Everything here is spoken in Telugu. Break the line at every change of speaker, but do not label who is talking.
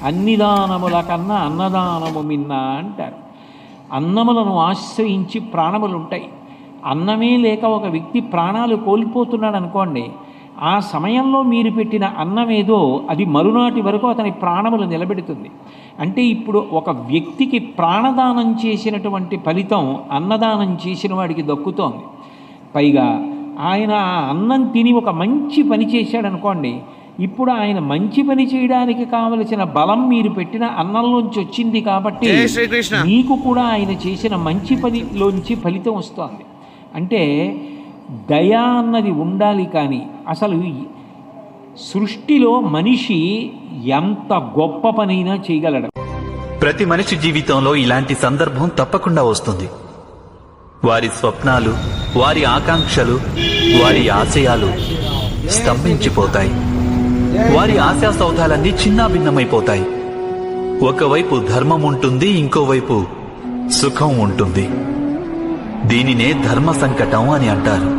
అన్ని దానముల కన్నా అన్నదానము మిన్నా అంటారు. అన్నములను ఆశ్రయించి ప్రాణములుంటాయి. అన్నమే లేక ఒక వ్యక్తి ప్రాణాలు కోల్పోతున్నాడు అనుకోండి, ఆ సమయంలో మీరు పెట్టిన అన్నమేదో అది మరునాటి వరకు అతని ప్రాణములు నిలబెడుతుంది. అంటే ఇప్పుడు ఒక వ్యక్తికి ప్రాణదానం చేసినటువంటి ఫలితం అన్నదానం చేసిన వాడికి దక్కుతోంది. పైగా ఆయన ఆ అన్నం తిని ఒక మంచి పని చేశాడనుకోండి, ఇప్పుడు ఆయన మంచి పని చేయడానికి కావలసిన బలం మీరు పెట్టిన అన్నంలోంచి వచ్చింది కాబట్టి మీకు కూడా ఆయన చేసిన మంచి పనిలోంచి ఫలితం వస్తుంది. అంటే దయ అన్నది ఉండాలి. కానీ అసలు సృష్టిలో మనిషి ఎంత గొప్ప పనైనా చేయగలడు.
ప్రతి మనిషి జీవితంలో ఇలాంటి సందర్భం తప్పకుండా వస్తుంది. వారి స్వప్నాలు, వారి ఆకాంక్షలు, వారి ఆశయాలు స్తంభించిపోతాయి. వారి ఆశా సౌధాలన్నీ చిన్నాభిన్నమైపోతాయి. ఒకవైపు ధర్మం ఉంటుంది, ఇంకోవైపు సుఖం ఉంటుంది. దీనినే ధర్మ సంకటం అని అంటారు.